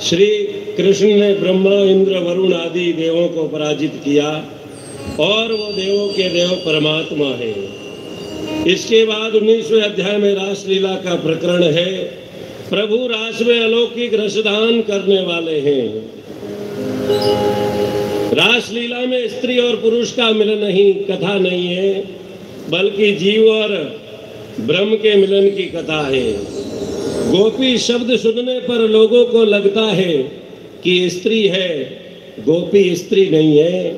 श्री कृष्ण ने ब्रह्मा, इंद्र, वरुण आदि देवों को पराजित किया और वो देवों के देव परमात्मा है। इसके बाद 19वें अध्याय में रासलीला का प्रकरण है। प्रभु रास में अलौकिक रसदान करने वाले हैं। रासलीला में स्त्री और पुरुष का मिलन नहीं, कथा नहीं है, बल्कि जीव और ब्रह्म के मिलन की कथा है। गोपी शब्द सुनने पर लोगों को लगता है कि स्त्री है, गोपी स्त्री नहीं है।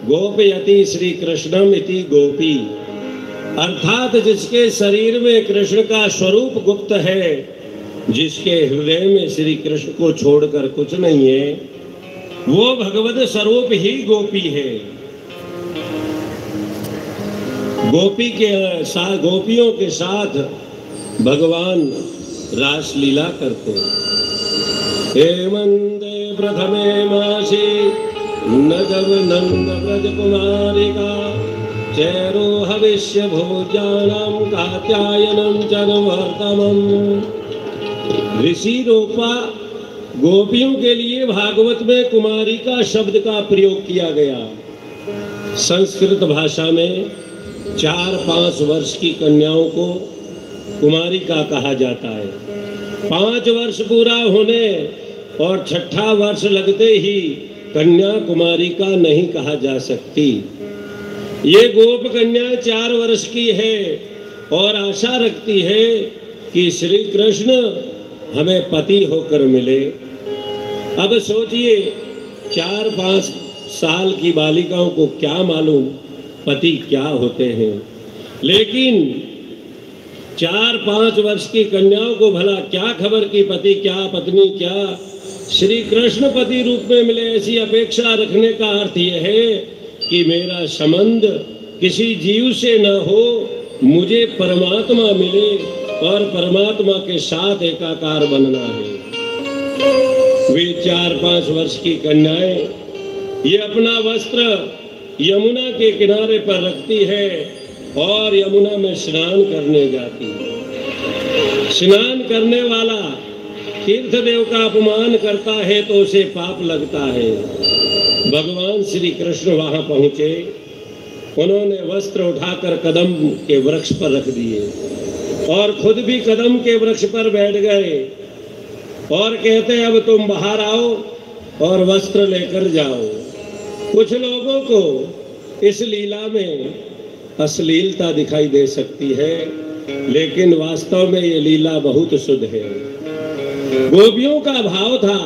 गोपयति श्री कृष्णम इति गोपी, अर्थात जिसके शरीर में कृष्ण का स्वरूप गुप्त है, जिसके हृदय में श्री कृष्ण को छोड़कर कुछ नहीं है, वो भगवत स्वरूप ही गोपी है। गोपियों के साथ भगवान रासलीला करते। हेमंते प्रथमे मासी नगव नंद ब्रज कुमारिका चैरो हविष्य भोजानम कात्यायनम चनुवर्तमम। ऋषि रूपा गोपियों के लिए भागवत में कुमारिका शब्द का प्रयोग किया गया। संस्कृत भाषा में 4-5 वर्ष की कन्याओं को कुमारिका कहा जाता है। 5 वर्ष पूरा होने और 6ठा वर्ष लगते ही कन्या कुमारिका नहीं कहा जा सकती। ये गोप कन्या 4 वर्ष की है और आशा रखती है कि श्री कृष्ण हमें पति होकर मिले। अब सोचिए, 4-5 साल की बालिकाओं को क्या मालूम पति क्या होते हैं, लेकिन 4-5 वर्ष की कन्याओं को भला क्या खबर कि पति क्या, पत्नी क्या। श्री कृष्ण पति रूप में मिले, ऐसी अपेक्षा रखने का अर्थ यह है कि मेरा संबंध किसी जीव से न हो, मुझे परमात्मा मिले और परमात्मा के साथ एकाकार बनना है। वे 4-5 वर्ष की कन्याएं ये अपना वस्त्र यमुना के किनारे पर रखती है और यमुना में स्नान करने जाती है। स्नान करने वाला तीर्थ देव का अपमान करता है तो उसे पाप लगता है। भगवान श्री कृष्ण वहां पहुंचे, उन्होंने वस्त्र उठाकर कदम के वृक्ष पर रख दिए और खुद भी कदम के वृक्ष पर बैठ गए और कहते अब तुम बाहर आओ और वस्त्र लेकर जाओ। कुछ लोगों को इस लीला में अश्लीलता दिखाई दे सकती है, लेकिन वास्तव में ये लीला बहुत शुद्ध है। गोपियों का भाव था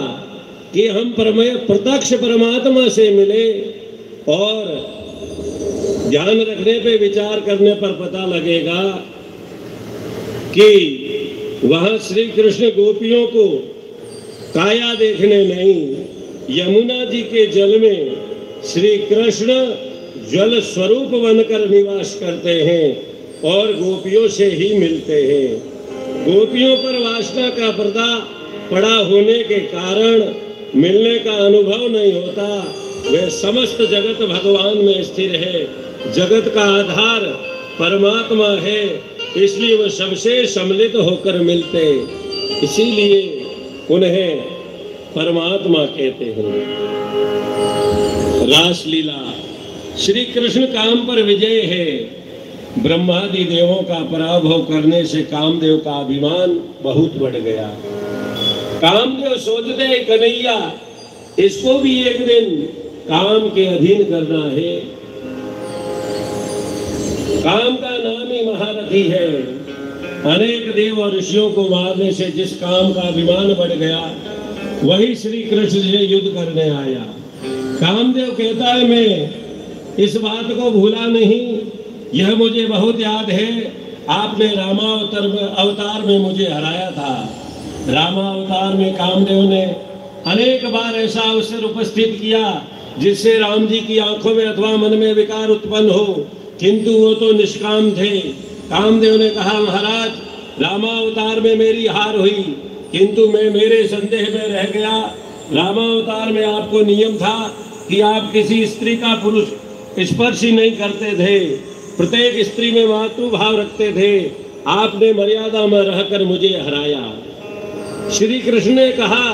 कि हम प्रत्यक्ष परमात्मा से मिले और ध्यान रखने पे, विचार करने पर पता लगेगा कि वहां श्री कृष्ण गोपियों को काया देखने नहीं, यमुना जी के जल में श्री कृष्ण जल स्वरूप बनकर निवास करते हैं और गोपियों से ही मिलते हैं। गोपियों पर वासना का पर्दा पड़ा होने के कारण मिलने का अनुभव नहीं होता। वे समस्त जगत भगवान में स्थिर है, जगत का आधार परमात्मा है, इसलिए वह सबसे सम्मिलित होकर मिलते, इसीलिए उन्हें परमात्मा कहते हैं। रासलीला श्री कृष्ण काम पर विजय है। ब्रह्मादि देवों का पराभव करने से कामदेव का अभिमान बहुत बढ़ गया। कामदेव सोचते कन्हैया इसको भी एक दिन काम के अधीन करना है। काम का नाम ही महारथी है। अनेक देव और ऋषियों को मारने से जिस काम का अभिमान बढ़ गया, वही श्री कृष्ण से युद्ध करने आया। कामदेव कहता है मैं इस बात को भूला नहीं, यह मुझे बहुत याद है। आपने रामावतार में मुझे हराया था। रामावतार में कामदेव ने अनेक बार ऐसा अवसर उपस्थित किया जिससे राम जी की आंखों में अथवा मन में विकार उत्पन्न हो, किंतु वो तो निष्काम थे। कामदेव ने कहा महाराज, रामावतार में मेरी हार हुई, किंतु मैं मेरे संदेह में रह गया। रामावतार में आपको नियम था कि आप किसी स्त्री का पुरुष स्पर्श ही नहीं करते थे, प्रत्येक स्त्री में मातृभाव रखते थे। आपने मर्यादा में रहकर मुझे हराया। श्री कृष्ण ने कहा